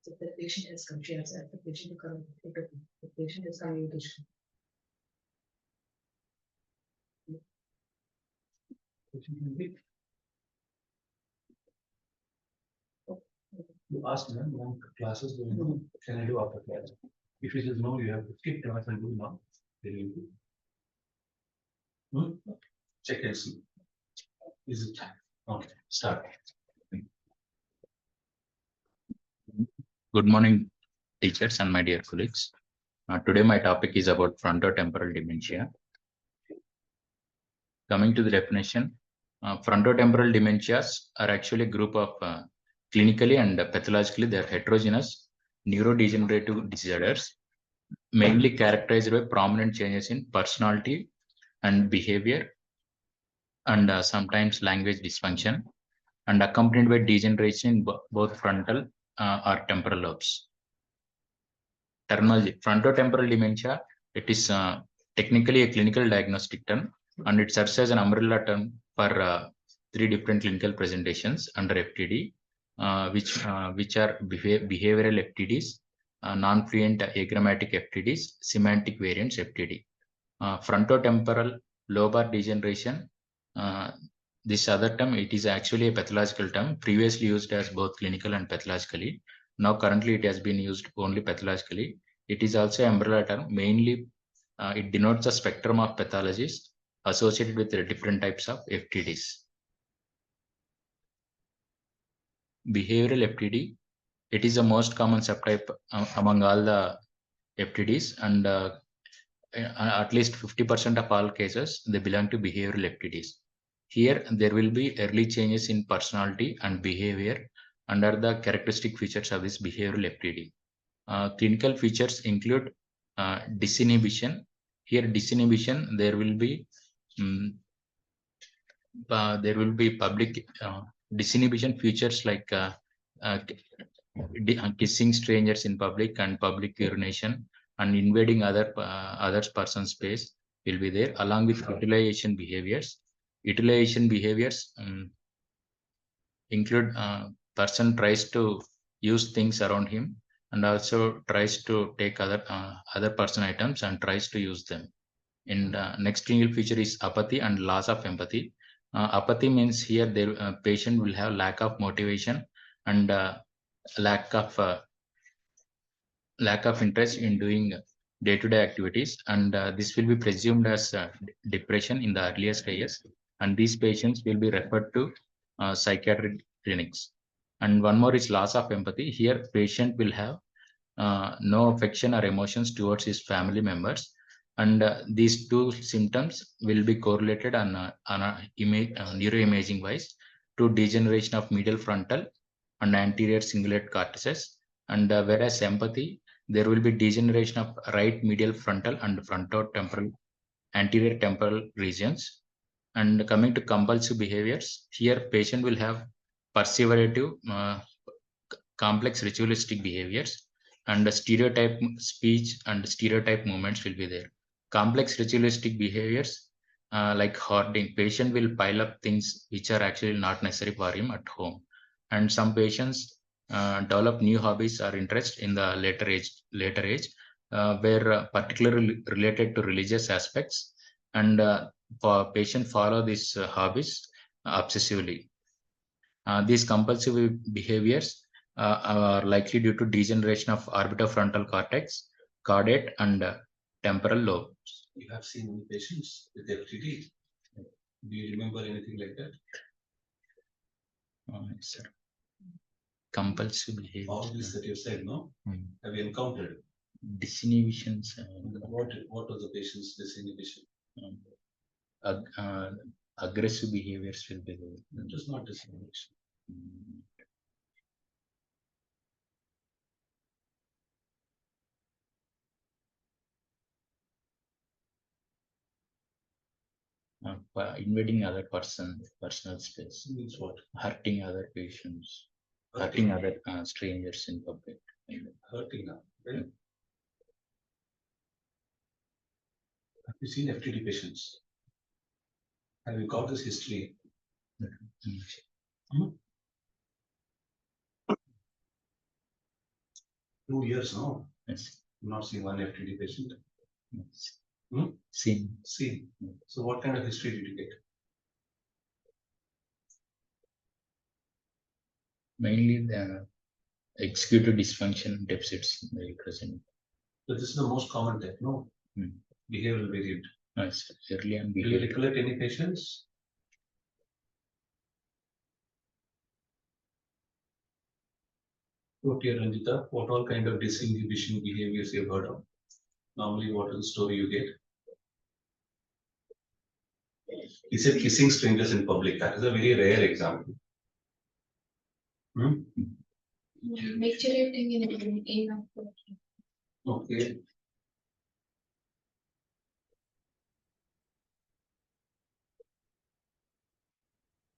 The patient is conscious and the patient the patient is communication. You ask them when classes going on, can I do after class? If it is no, you have to skip class and do now. Then you do. Check and see. Is it time? Okay, start. Good morning, teachers and my dear colleagues. Today my topic is about frontotemporal dementia. Coming to the definition, frontotemporal dementias are actually a group of clinically and pathologically they are heterogeneous neurodegenerative disorders, mainly characterized by prominent changes in personality and behavior and sometimes language dysfunction, and accompanied by degeneration in both frontal or temporal lobes. Terminology: frontotemporal dementia, it is technically a clinical diagnostic term, and it serves as an umbrella term for three different clinical presentations under FTD, which are behavioral FTDs, non-fluent agrammatic FTDs, semantic variants FTD. Frontotemporal lobar degeneration, this other term, it is actually a pathological term, previously used as both clinical and pathologically. Now currently it has been used only pathologically. It is also an umbrella term. Mainly it denotes a spectrum of pathologies associated with the different types of FTDs. Behavioral FTD, it is the most common subtype among all the FTDs, and at least 50% of all cases they belong to behavioral FTDs. Here there will be early changes in personality and behavior under the characteristic features of this behavioral FTD. Clinical features include disinhibition. Here disinhibition, there will be public disinhibition features like kissing strangers in public and public urination and invading other person's space will be there, along with utilization behaviors. Utilization behaviors include person tries to use things around him and also tries to take other person items and tries to use them. And next clinical feature is apathy and loss of empathy. Apathy means here the patient will have lack of motivation and lack of interest in doing day-to-day activities, and this will be presumed as depression in the earlier stages, and these patients will be referred to psychiatric clinics. And one more is loss of empathy. Here patient will have no affection or emotions towards his family members, and these two symptoms will be correlated on a neuroimaging wise to degeneration of medial frontal and anterior cingulate cortices, and whereas empathy, there will be degeneration of right medial frontal and frontotemporal anterior temporal regions. And coming to compulsive behaviors, here patient will have perseverative complex ritualistic behaviors, and stereotype speech and stereotype movements will be there. Complex ritualistic behaviors like hoarding, patient will pile up things which are actually not necessary for him at home. And some patients develop new hobbies or interest in the later age, where particularly related to religious aspects, and for patient follow these hobbies obsessively. These compulsive behaviors are likely due to degeneration of orbitofrontal cortex, caudate, and temporal lobes. You have seen many patients with FTD. Do you remember anything like that? Yes, sir. Compulsive behavior. All this that you said, no? Have you encountered? Disinhibitions. What was the patient's disinhibition? Aggressive behaviors will be there. It was not disinhibition. Invading other personal space. Means what? Hurting other patients, hurting other strangers in public. Hurting now. Right? Have you seen FTD patients? Have you got this history? Hmm? 2 years now. Yes. Not seen one FTD patient. Yes. Hmm? Seen. See. So what kind of history did you get? Mainly the executive dysfunction deficits very present. So this is the most common type, no? Hmm. Behavioral variant. Yes, early and Do you behavior. recollect any patients? Okay, Ranjita, what all kind of disinhibition behaviors you've heard of? Normally, what is the story you get? He said kissing strangers in public. That is a very rare example. Hmm? Mixture in Okay.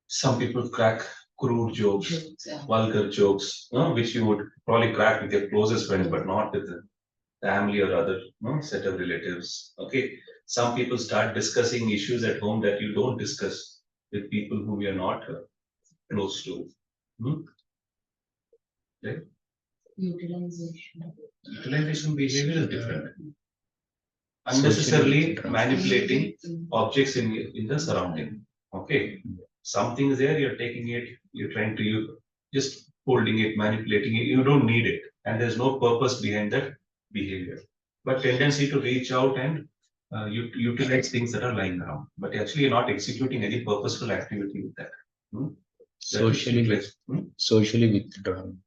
Some people crack crude jokes, vulgar jokes, which you would probably crack with your closest friends, but not with the family or other set of relatives. Okay. Some people start discussing issues at home that you don't discuss with people who you are not close to. Hmm? Right? Utilization. Utilization behavior is different. Socially Unnecessarily withdrawn. manipulating objects in the surrounding. Okay. Something is there, you're taking it, you're trying to you just holding it, manipulating it, you don't need it. And there's no purpose behind that behavior. But tendency to reach out and utilize things that are lying around. But actually you're not executing any purposeful activity with that. Hmm? Socially withdrawn.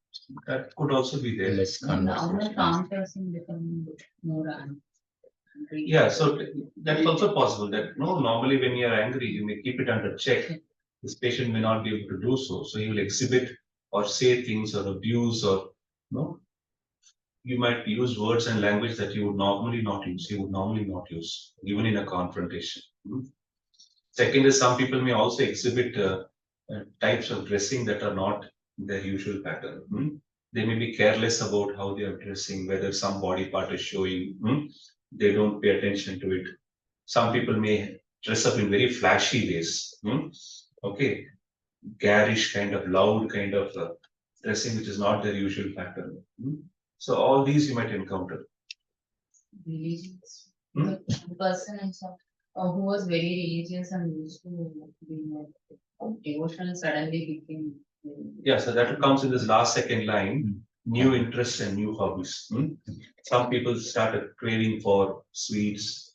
That could also be there. Less conversation. Calm person become more angry. Yeah, so that's also possible that no, normally when you are angry, you may keep it under check. This patient may not be able to do so. So he will exhibit or say things or abuse or no, you might use words and language that you would normally not use. You would normally not use, even in a confrontation. Second is some people may also exhibit types of dressing that are not their usual pattern. They may be careless about how they are dressing, whether some body part is showing. They don't pay attention to it. Some people may dress up in very flashy ways. Okay, garish kind of loud kind of dressing, which is not their usual pattern. So all these you might encounter. Religious. Hmm? The person who was very religious and used to be devotional suddenly became. Yeah, so that comes in this last second line, new interests and new hobbies. Some people start a craving for sweets.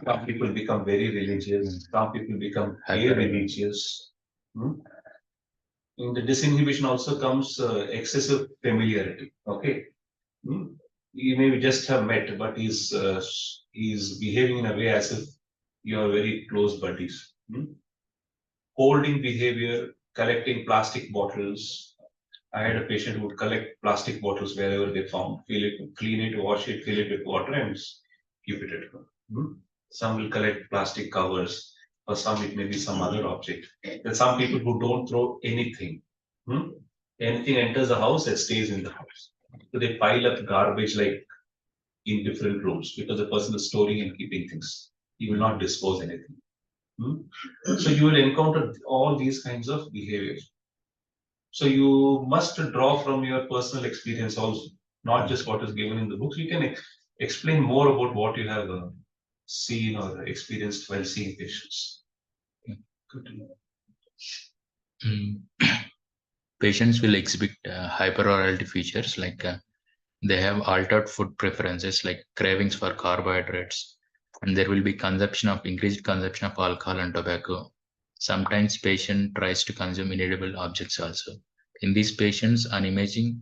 Some people become very religious. Some people become irreligious. In the disinhibition also comes excessive familiarity. Okay. You may just have met, but he's behaving in a way as if you are very close buddies. Holding behavior, collecting plastic bottles. I had a patient who would collect plastic bottles wherever they found, fill it, clean it, wash it, fill it with water, and keep it at home. Some will collect plastic covers, for some it may be some other object. There are some people who don't throw anything. Anything enters the house, it stays in the house. So they pile up garbage like in different rooms because the person is storing and keeping things. He will not dispose anything. So you will encounter all these kinds of behaviors. So you must draw from your personal experience also, not just what is given in the books. You can explain more about what you have seen or experienced while seeing patients. Good to know. Patients will exhibit hyperorality features like they have altered food preferences like cravings for carbohydrates, and there will be increased consumption of alcohol and tobacco. Sometimes patient tries to consume inedible objects also. In these patients on imaging,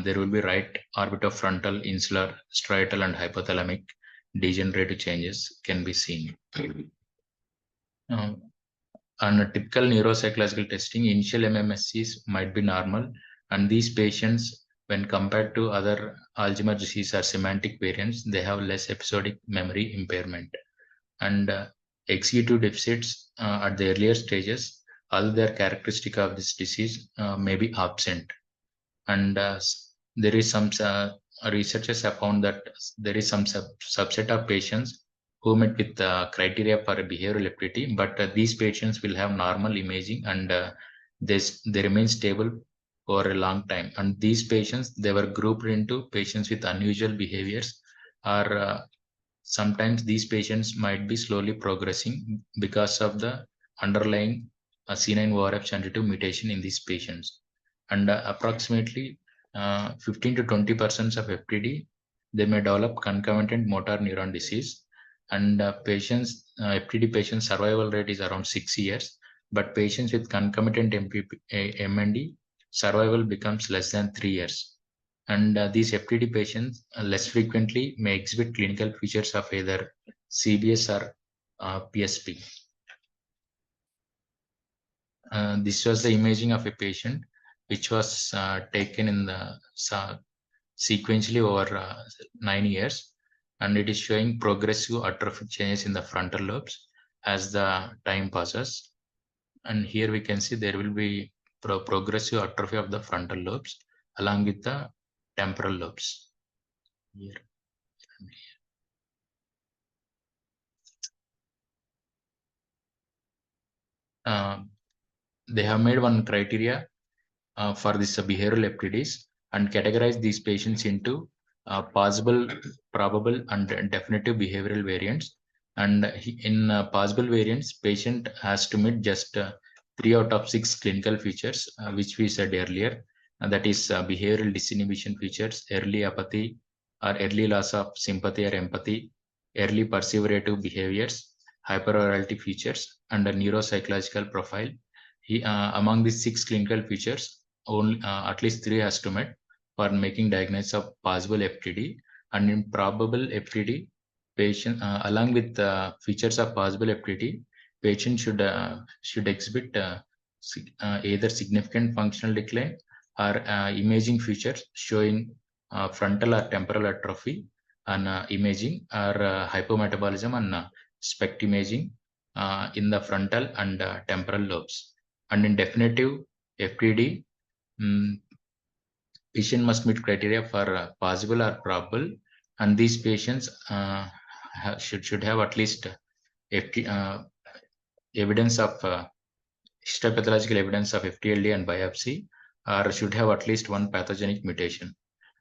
there will be right orbitofrontal, insular, striatal and hypothalamic degenerative changes can be seen. On a typical neuropsychological testing, initial MMSCs might be normal, and these patients, when compared to other Alzheimer's disease or semantic variants, they have less episodic memory impairment. And executive deficits at the earlier stages, although they are characteristic of this disease, may be absent. And there is some researchers have found that there is some subset of patients who met with criteria for behavioral aptitude, but these patients will have normal imaging and they remain stable for a long time. And these patients, they were grouped into patients with unusual behaviors, or sometimes these patients might be slowly progressing because of the underlying C9orf72 mutation in these patients. And approximately 15 to 20% of FTD, they may develop concomitant motor neuron disease. And FTD patients survival rate is around 6 years, but patients with concomitant MND survival becomes less than 3 years. And these FTD patients less frequently may exhibit clinical features of either CBS or PSP. This was the imaging of a patient which was taken in the sequentially over 9 years, and it is showing progressive atrophic changes in the frontal lobes as the time passes. And here we can see there will be progressive atrophy of the frontal lobes along with the temporal lobes. Here. They have made one criteria for this behavioral aptitudes and categorize these patients into possible, probable, and definitive behavioral variants. And in possible variants, patient has to meet just 3 out of 6 clinical features, which we said earlier. And that is behavioral disinhibition features, early apathy or early loss of sympathy or empathy, early perseverative behaviors, hyperorality features, and a neuropsychological profile. Among these 6 clinical features, only at least 3 has to met for making diagnosis of possible FTD. And in probable FTD, patient along with features of possible FTD, patient should exhibit either significant functional decline or imaging features showing frontal or temporal atrophy and imaging, or hypometabolism and SPECT imaging in the frontal and temporal lobes. And in definitive FTD, patient must meet criteria for possible or probable, and these patients should have at least evidence of histopathological evidence of FTLD and biopsy, or should have at least one pathogenic mutation.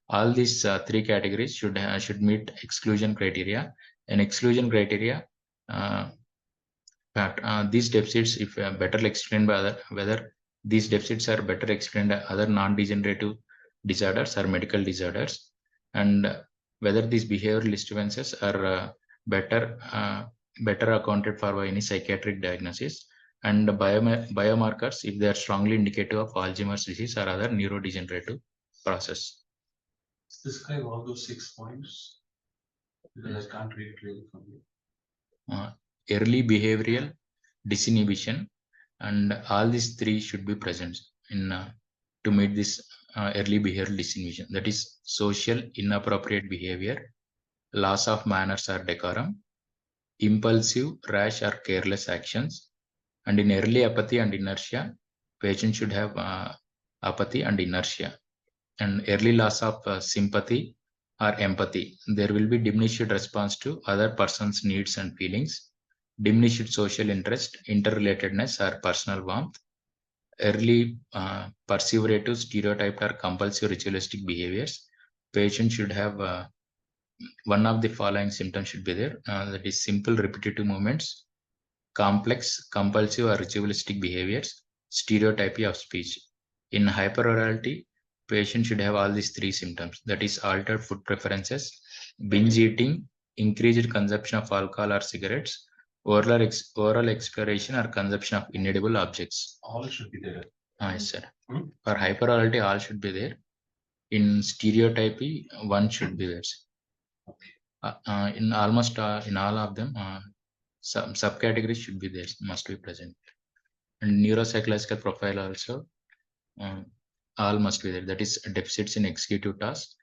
All these 3 categories should meet exclusion criteria. And exclusion criteria, but these deficits, if better explained by whether these deficits are better explained by other non-degenerative disorders or medical disorders, and whether these behavioral disturbances are better accounted for by any psychiatric diagnosis, and biomarkers if they are strongly indicative of Alzheimer's disease or other neurodegenerative process. Describe all those 6 points because I can't read clearly from you. Early behavioral disinhibition, and all these 3 should be present in to meet this early behavioral disinhibition. That is social inappropriate behavior, loss of manners or decorum, impulsive, rash or careless actions. And in early apathy and inertia, patient should have apathy and inertia. And early loss of sympathy or empathy, there will be diminished response to other person's needs and feelings, diminished social interest, interrelatedness or personal warmth, early perseverative, stereotyped or compulsive ritualistic behaviors. Patient should have one of the following symptoms should be there, that is simple repetitive movements, complex compulsive or ritualistic behaviors, stereotypy of speech. In hyperorality, patient should have all these 3 symptoms, that is altered food preferences, binge eating, increased consumption of alcohol or cigarettes, oral exploration or consumption of inedible objects. All should be there. Yes, sir. For hyperorality, all should be there. In stereotypy, one should be there. In almost in all of them, some subcategories should be there, must be present. And neuropsychological profile also, all must be there. That is deficits in executive tasks,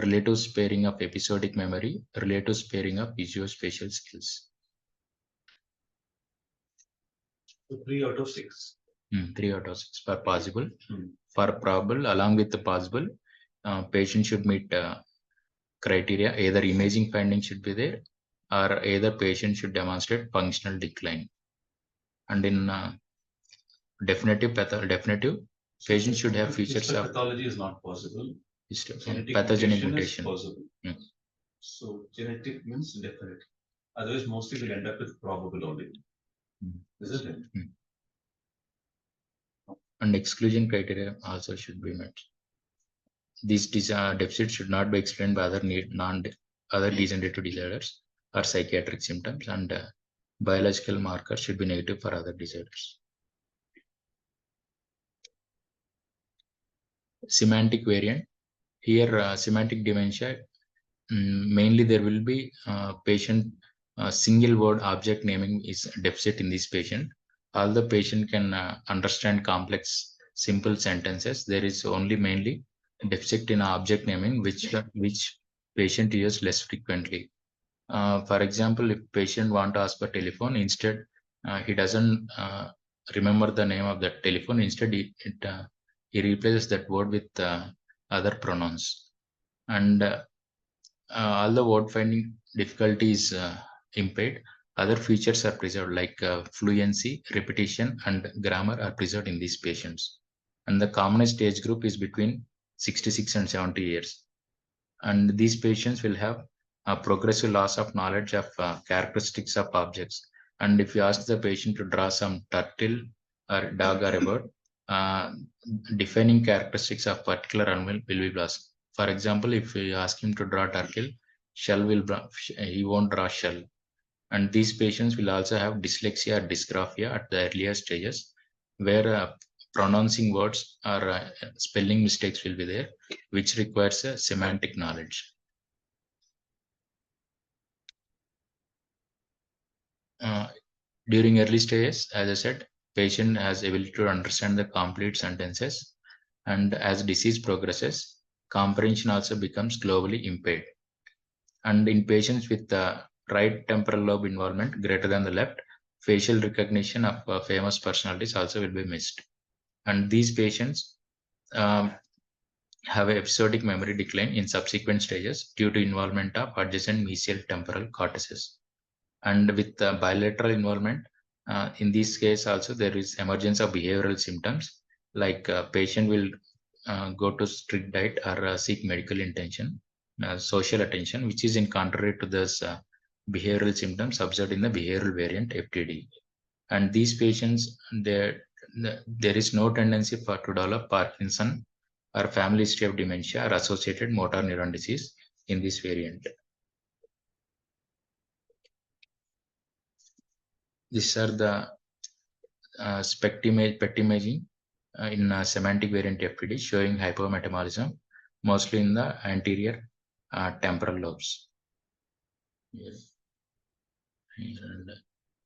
relative sparing of episodic memory, relative sparing of visuospatial skills. So 3 out of 6. 3 out of 6 for possible. For probable, along with the possible, patient should meet criteria, either imaging findings should be there or either patient should demonstrate functional decline. And in definitive patient should have features of Histopathology is not possible. Genetic pathogenic mutation is mutation. possible. Hmm. So genetic means definite. Otherwise, mostly we'll end up with probable only. Isn't it? And exclusion criteria also should be met. These deficits should not be explained by other degenerative disorders or psychiatric symptoms, and biological markers should be negative for other disorders. Semantic variant. Here, semantic dementia, mainly there will be patient single word object naming is deficit in this patient. All the patient can understand complex simple sentences. There is only mainly deficit in object naming which patient uses less frequently. For example, if patient want to ask for telephone, instead he doesn't remember the name of that telephone. Instead he replaces that word with other pronouns. And all the word finding difficulty is impaired. Other features are preserved, like fluency, repetition, and grammar are preserved in these patients. And the commonest age group is between 66 and 70 years. And these patients will have a progressive loss of knowledge of characteristics of objects. And if you ask the patient to draw some turtle or dog or a bird, uh, defining characteristics of particular animal will be lost. For example, if you ask him to draw turtle, he won't draw shell. And these patients will also have dyslexia or dysgraphia at the earlier stages, where pronouncing words or spelling mistakes will be there, which requires a semantic knowledge. During early stages, as I said, patient has ability to understand the complete sentences, and as disease progresses, comprehension also becomes globally impaired. And in patients with the right temporal lobe involvement greater than the left, facial recognition of famous personalities also will be missed. And these patients have episodic memory decline in subsequent stages due to involvement of adjacent mesial temporal cortices. And with bilateral involvement, in this case also there is emergence of behavioral symptoms, like patient will go to strict diet or seek medical social attention, which is in contrary to this behavioral symptoms observed in the behavioral variant FTD. And these patients, there is no tendency to develop Parkinson or family history of dementia or associated motor neuron disease in this variant. These are the PET imaging in semantic variant FTD showing hypometabolism, mostly in the anterior temporal lobes. And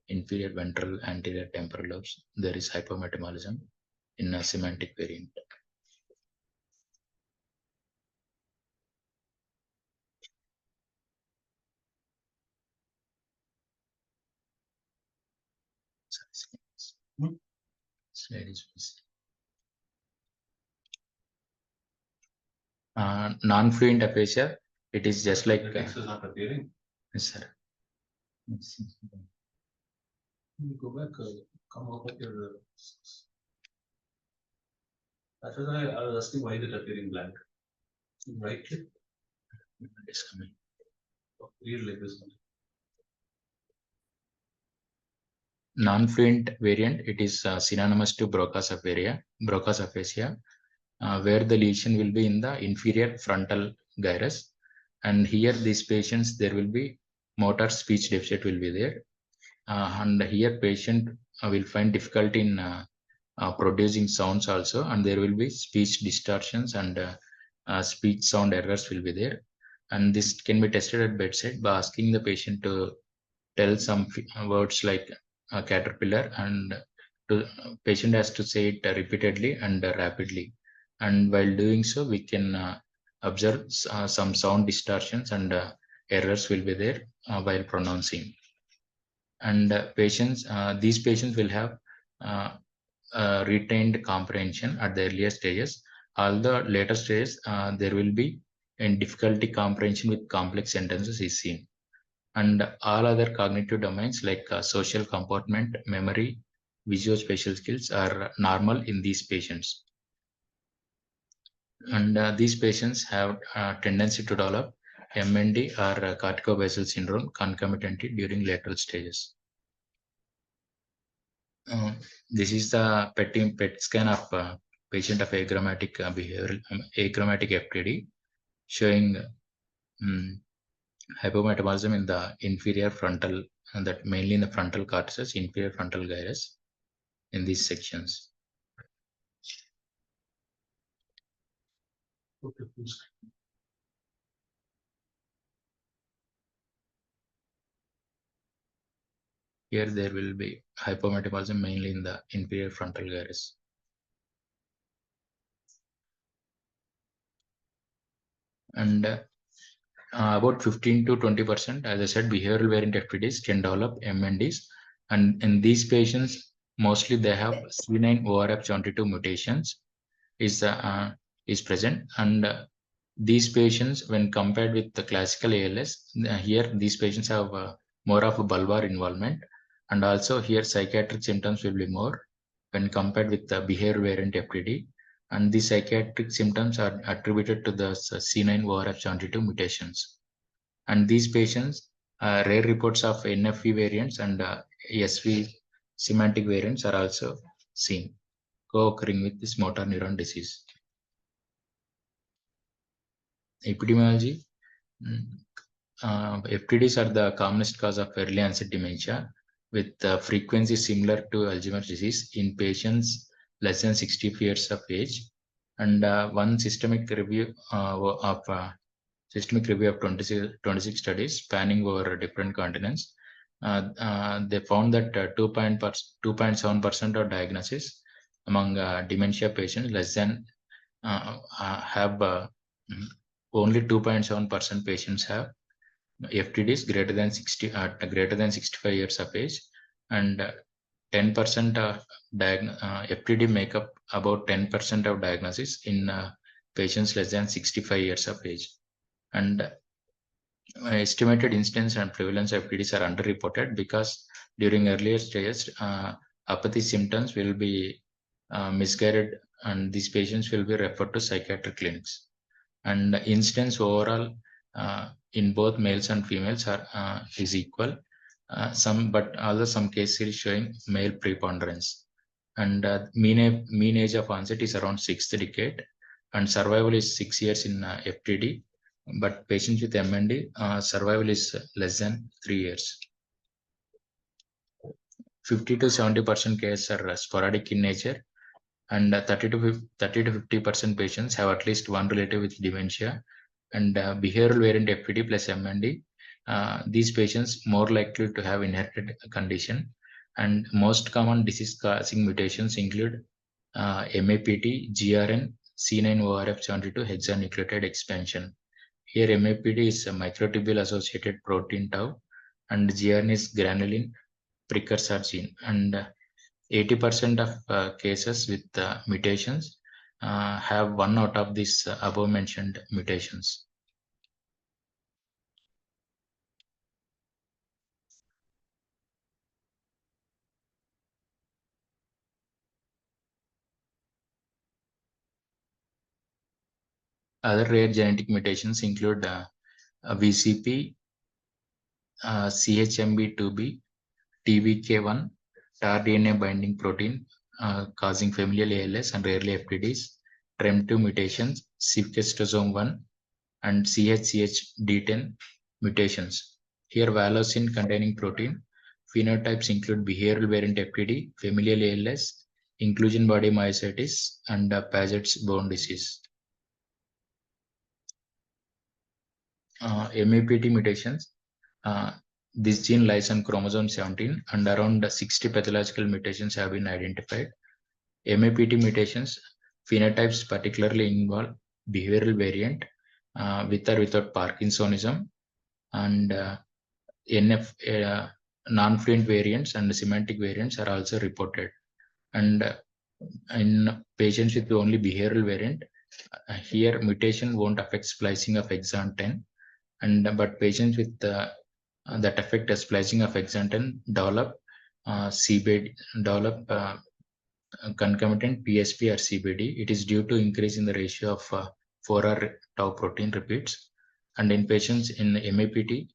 inferior ventral anterior temporal lobes, there is hypometabolism in a semantic variant. Non-fluent aphasia, it is just like The text is not appearing. yes, sir. Go back, come out of your. That was I was asking why is it appearing blank. Right click. It's coming. Read like this one. Non-fluent variant, it is synonymous to Broca's aphasia, where the lesion will be in the inferior frontal gyrus. And here these patients, there will be motor speech deficit will be there. And here patient will find difficulty in producing sounds also, and there will be speech distortions and speech sound errors will be there. And this can be tested at bedside by asking the patient to tell some words like caterpillar, and patient has to say it repeatedly and rapidly. And while doing so, we can observe some sound distortions and errors will be there while pronouncing. And these patients will have retained comprehension at the earlier stages. All the later stages, there will be and difficulty comprehension with complex sentences is seen. And all other cognitive domains like social comportment, memory, visual-spatial skills are normal in these patients. And these patients have a tendency to develop MND or corticobasal syndrome concomitantly during lateral stages. This is the PET scan of patient of agrammatic behavioral agrammatic FTD showing hypometabolism in the inferior frontal, and that mainly in the frontal cortex, inferior frontal gyrus in these sections. Okay, please. Here there will be hypometabolism mainly in the inferior frontal gyrus. And about 15 to 20%, as I said, behavioral variant FTDs can develop MNDs. And in these patients, mostly they have C9orf72 mutations is present. And these patients, when compared with the classical ALS, here these patients have more of a bulbar involvement. And also here psychiatric symptoms will be more when compared with the behavioral variant FTD. And the psychiatric symptoms are attributed to the C9orf72 mutations. And these patients, rare reports of NFV variants and SV semantic variants are also seen, co-occurring with this motor neuron disease. Epidemiology. FTDs are the commonest cause of early onset dementia, with frequency similar to Alzheimer's disease in patients less than 60 years of age. And one systemic review of 26 studies spanning over different continents, they found that 2.7% of diagnosis among dementia patients less than have only 2.7% patients have FTDs greater than 65 years of age, and 10% of FTD make up about 10% of diagnosis in patients less than 65 years of age. And estimated incidence and prevalence of FTDs are underreported because during earlier stages, apathy symptoms will be misguided, and these patients will be referred to psychiatric clinics. And incidence overall in both males and females is equal. But although some cases showing male preponderance. And mean age of onset is around 6th decade, and survival is 6 years in FTD. But patients with MND, survival is less than 3 years. 50 to 70% cases are sporadic in nature, and 30 to 50% patients have at least one relative with dementia. And behavioral variant FTD plus MND, these patients more likely to have inherited condition. And most common disease causing mutations include MAPT, GRN, C9orf72 hexanucleotide expansion. Here MAPT is a microtubule associated protein tau, and GRN is granulin precursor gene. And 80% of cases with mutations have one out of these above mentioned mutations. Other rare genetic mutations include VCP, CHMB2B, TVK1, TAR DNA binding protein causing familial ALS and rarely FTDs, TREM2 mutations, CFKestosome 1, and CHCH-D10 mutations. Here, valocin containing protein phenotypes include behavioral variant FTD, familial ALS, inclusion body myositis, and Paget's bone disease. MAPT mutations. This gene lies on chromosome 17, and around 60 pathological mutations have been identified. MAPT mutations phenotypes particularly involve behavioral variant with or without Parkinsonism, and non-fluent variants and semantic variants are also reported. And in patients with only behavioral variant, Here mutation won't affect splicing of exon 10, and but patients with that affect the splicing of exon 10 develop CBD, develop concomitant PSP or CBD. It is due to increase in the ratio of 4R tau protein repeats. And in patients in MAPT,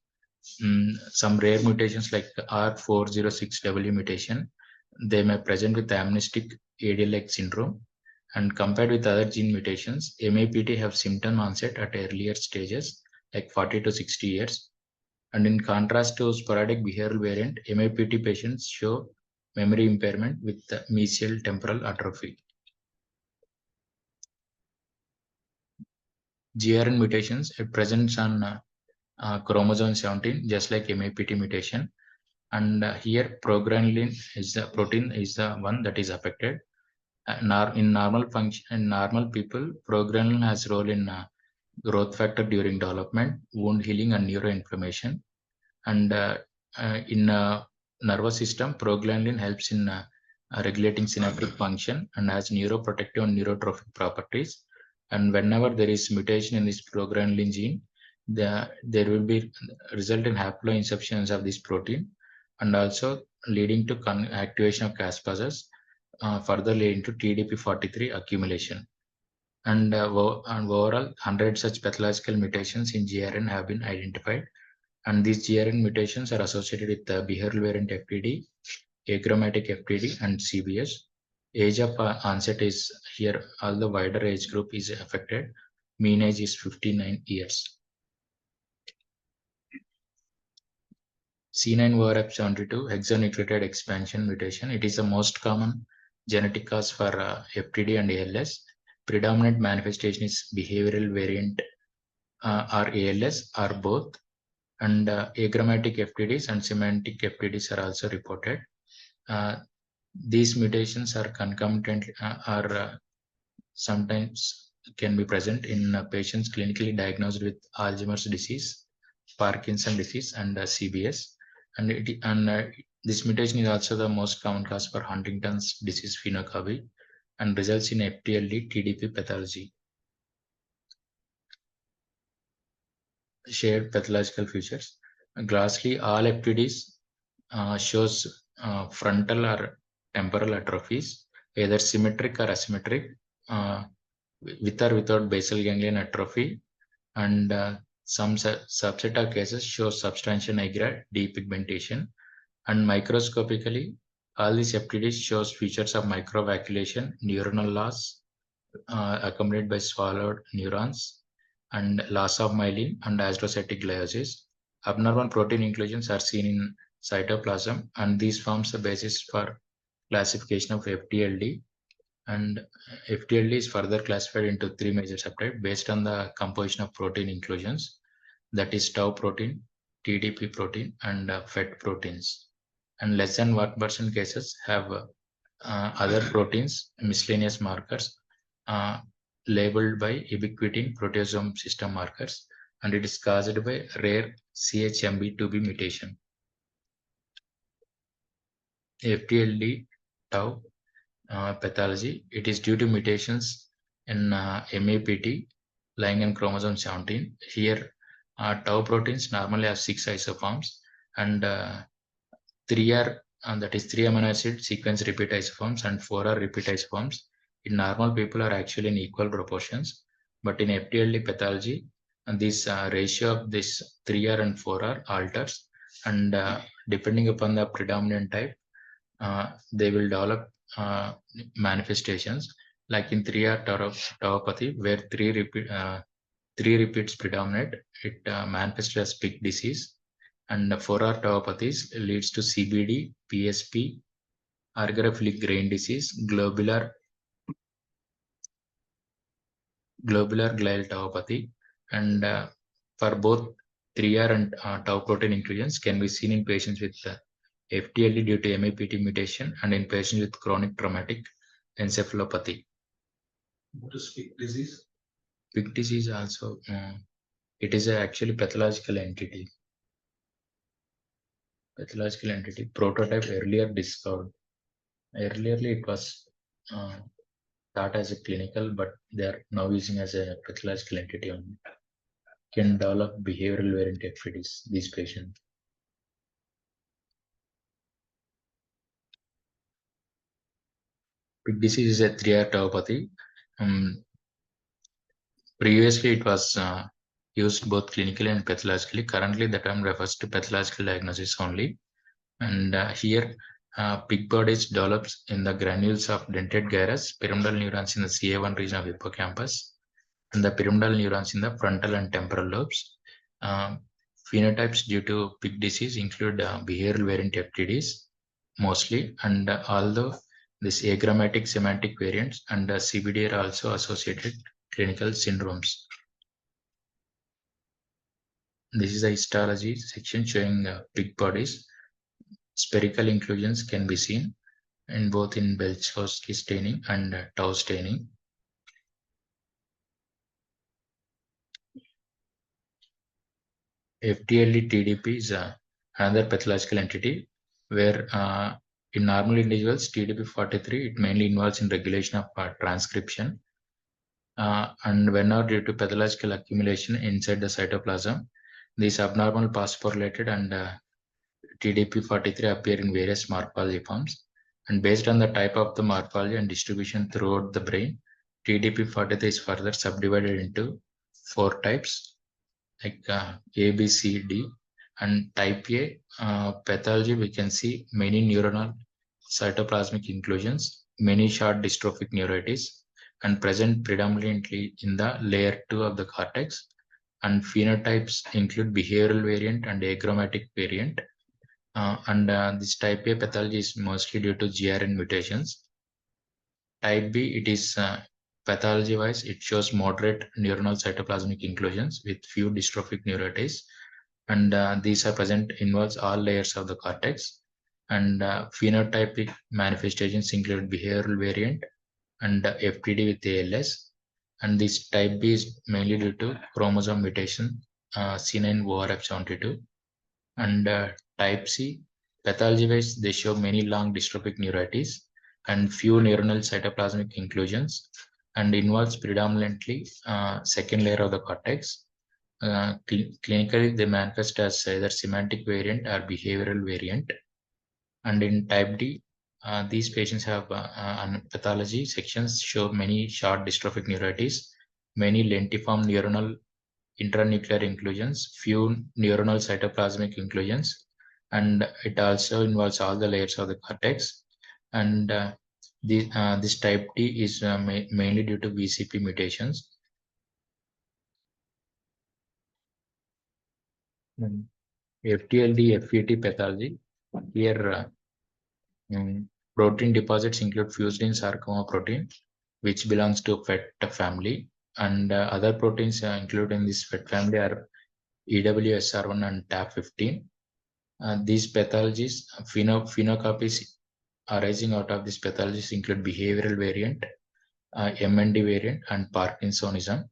some rare mutations like R406W mutation, they may present with amnestic ADL-like syndrome. And compared with other gene mutations, MAPT have symptom onset at earlier stages, like 40 to 60 years. And in contrast to sporadic behavioral variant, MAPT patients show memory impairment with mesial temporal atrophy. GRN mutations, it presents on chromosome 17, just like MAPT mutation. And here progranulin is the protein is the one that is affected. In normal function, in normal people, progranulin has role in growth factor during development, wound healing, and neuroinflammation. And in nervous system, progranulin helps in regulating synaptic function and has neuroprotective and neurotrophic properties. And whenever there is mutation in this progranulin gene, there will be result in haploinsufficiency of this protein, and also leading to activation of caspases, further leading to TDP43 accumulation. And overall, 100 such pathological mutations in GRN have been identified. And these GRN mutations are associated with the behavioral variant FTD, achromatic FTD, and CBS. Age of onset is here, all the wider age group is affected. Mean age is 59 years. C9orf72 hexanucleotide expansion mutation. It is the most common genetic cause for FTD and ALS. Predominant manifestation is behavioral variant or ALS or both. And achromatic FTDs and semantic FTDs are also reported. These mutations are concomitant or sometimes can be present in patients clinically diagnosed with Alzheimer's disease, Parkinson disease, and CBS. And this mutation is also the most common cause for Huntington's disease phenocopy and results in FTLD TDP pathology. Shared pathological features. Lastly, all FTDs shows frontal or temporal atrophies, either symmetric or asymmetric, with or without basal ganglion atrophy. And some subset of cases show substantial nigra depigmentation. And microscopically, all these FTDs shows features of microvacculation, neuronal loss, accompanied by swallowed neurons, and loss of myelin and astrocytic gliosis. Abnormal protein inclusions are seen in cytoplasm, and these forms the basis for classification of FTLD. And FTLD is further classified into three major subtypes based on the composition of protein inclusions, that is tau protein, TDP protein, and FET proteins. And less than 1% cases have other proteins, miscellaneous markers, labeled by ubiquitin proteasome system markers, and it is caused by rare CHMB2B mutation. FTLD tau pathology, it is due to mutations in MAPT lying in chromosome 17. Here, tau proteins normally have 6 isoforms, and 3 are, that is 3 amino acid sequence repeat isoforms and 4 are repeat isoforms. In normal people are actually in equal proportions, but in FTLD pathology, and this ratio of this 3R and 4R alters, and depending upon the predominant type, they will develop manifestations, like in 3R tauopathy, where 3 repeats predominate, it manifests as PIC disease. And 4R tauopathies leads to CBD, PSP, argyrophilic grain disease, globular glial tauopathy. And for both 3R and tau protein inclusions can be seen in patients with FTLD due to MAPT mutation and in patients with chronic traumatic encephalopathy. What is PIC disease? PIC disease also, it is actually pathological entity. Pathological entity prototype earlier discovered. Earlier it was start as a clinical, but they are now using as a pathological entity only. Can develop behavioral variant FTDs, these patients. Pig disease is a 3R tauopathy. Previously, it was used both clinically and pathologically. Currently, the term refers to pathological diagnosis only. And here, pig bodies develops in the granules of dentate gyrus, pyramidal neurons in the CA1 region of hippocampus, and the pyramidal neurons in the frontal and temporal lobes. Uh, Phenotypes due to pig disease include behavioral variant FTDs mostly, and although this agrammatic semantic variants and CBD are also associated clinical syndromes. This is a histology section showing pig bodies. Spherical inclusions can be seen in both in Belchowski staining and tau staining. FTLD TDP is another pathological entity where in normal individuals, TDP43, it mainly involves in regulation of transcription. And whenever due to pathological accumulation inside the cytoplasm, these abnormal phosphorylated and TDP43 appear in various morphology forms. And based on the type of the morphology and distribution throughout the brain, TDP43 is further subdivided into 4 types like A, B, C, D. And type A pathology, we can see many neuronal cytoplasmic inclusions, many short dystrophic neuritis, and present predominantly in the layer 2 of the cortex. And phenotypes include behavioral variant and achromatic variant. This type A pathology is mostly due to GRN mutations. Type B, it is pathology-wise, it shows moderate neuronal cytoplasmic inclusions with few dystrophic neuritis, and these are present involves all layers of the cortex. And phenotypic manifestations include behavioral variant and FTD with ALS. And this type B is mainly due to chromosome mutation seen in ORF72. And type C, pathology-wise, they show many long dystrophic neuritis and few neuronal cytoplasmic inclusions, and involves predominantly second layer of the cortex. Clinically, they manifest as either semantic variant or behavioral variant. And in type D, these patients have pathology sections show many short dystrophic neuritis, many lentiform neuronal intranuclear inclusions, few neuronal cytoplasmic inclusions, and it also involves all the layers of the cortex. And this type D is mainly due to VCP mutations. FTLD, FET pathology. Here, protein deposits include fused in sarcoma protein, which belongs to FET family, and other proteins included in this FET family are EWSR1 and TAP15. These pathologies, phenocopies arising out of these pathologies include behavioral variant, MND variant, and Parkinsonism.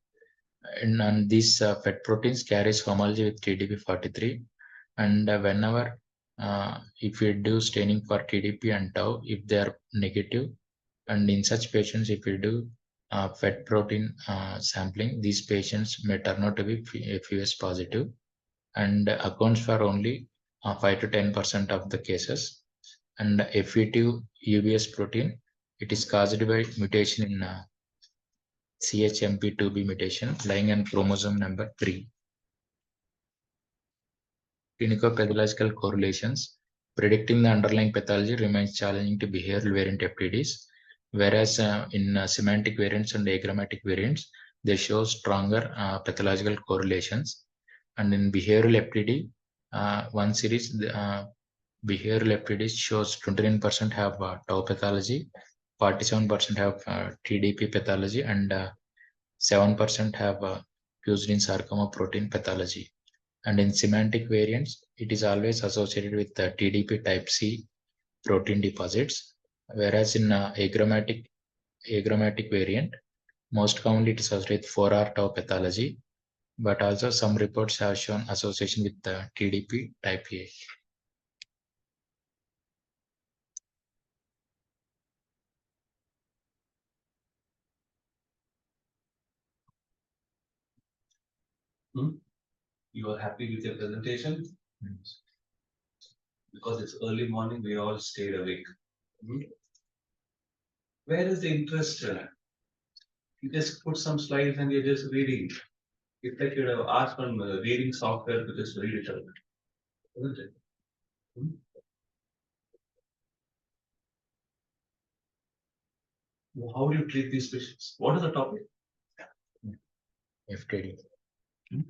And these FET proteins carries homology with TDP43. And whenever, if we do staining for TDP and tau, if they are negative, and in such patients, if we do FET protein sampling, these patients may turn out to be FUS positive and accounts for only 5 to 10% of the cases. And FE2 UBS protein, it is caused by mutation in CHMP2B mutation lying on chromosome number 3. Clinico-pathological correlations. Predicting the underlying pathology remains challenging to behavioral variant FTDs, whereas in semantic variants and agrammatic variants, they show stronger pathological correlations. And in behavioral FTD, one series, behavioral FTD shows 29% have tau pathology, 47% have TDP pathology, and 7% have fused in sarcoma protein pathology. And in semantic variants, it is always associated with the TDP type C protein deposits, whereas in agrammatic variant, most commonly it is associated with 4R tau pathology, but also some reports have shown association with the TDP type A. You are happy with your presentation? Because it's early morning, we all stayed awake. Where is the interest? You just put some slides and you're just reading. It's like you'd have asked on reading software to just read it out, isn't it? How do you treat these patients? What is the topic? FTD, Hmm?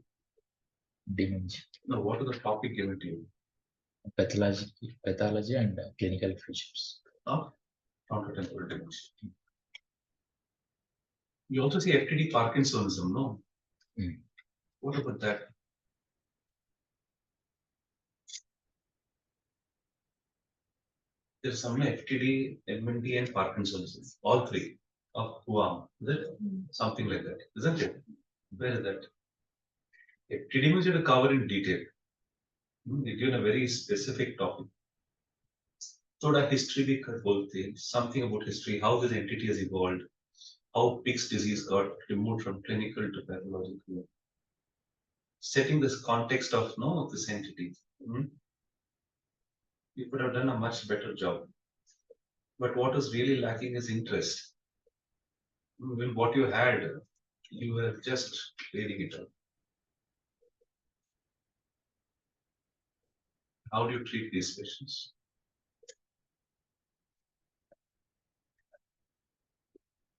dementia, No, what is the topic given to you? pathology and clinical features. Of frontotemporal dementia. You also see FTD Parkinsonism, no? What about that? There's some FTD, MND, and Parkinsonism, all three of Guam, is it? Something like that, isn't it? Where is that? FTD means you have to cover in detail. You're given a very specific topic. So the history we could both things, something about history, how this entity has evolved, how Pick's disease got removed from clinical to pathological. Setting this context of no this entity. You could have done a much better job. But what is really lacking is interest. When what you had, you were just reading it out. How do you treat these patients?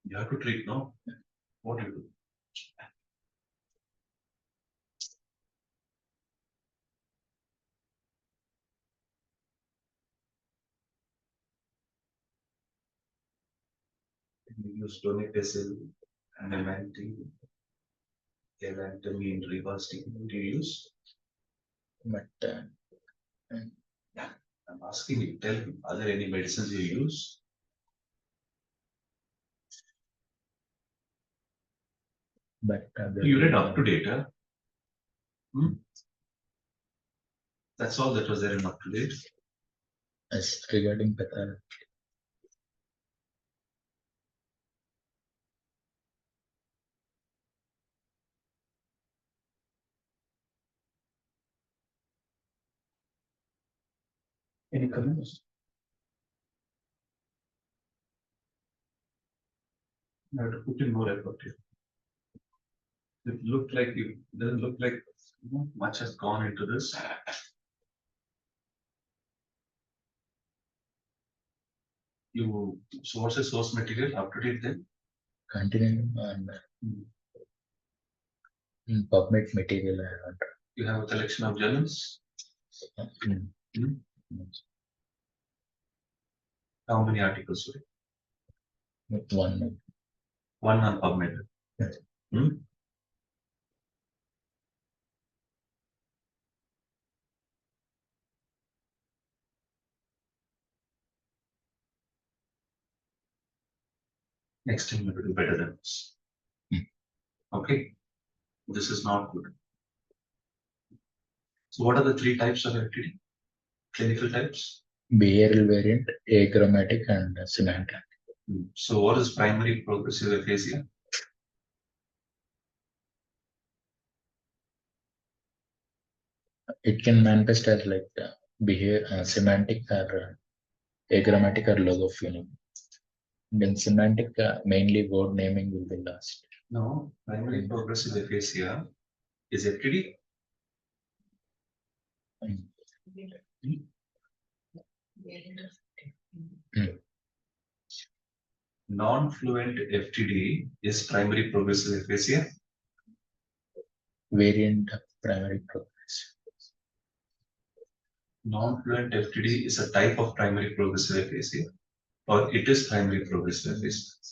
You have to treat, no? What do you do? You use donepezil, anamantin, galantamine, rivastin. Do you use? But I'm asking you, tell me, are there any medicines you use? You read up to date, huh? That's all that was there in up to date. as regarding pathology, Any comments? You have to put in more effort here. It looked like you doesn't look like much has gone into this. You source a source material up to date then. continuing on PubMed material. You have a collection of journals. How many articles? One One on PubMed. Next time you will do better than this. Okay, this is not good. So what are the three types of FTD? Clinical types? behavioral variant, agrammatic and semantic. So what is primary progressive aphasia? It can manifest as like behavior, semantic or agrammatic or logophonic. Then semantic, mainly word naming will be lost. No, primary progressive aphasia is FTD. Non-fluent FTD is primary progressive aphasia. Variant of primary progress. Non-fluent FTD is a type of primary progressive aphasia, or it is primary progressive aphasia.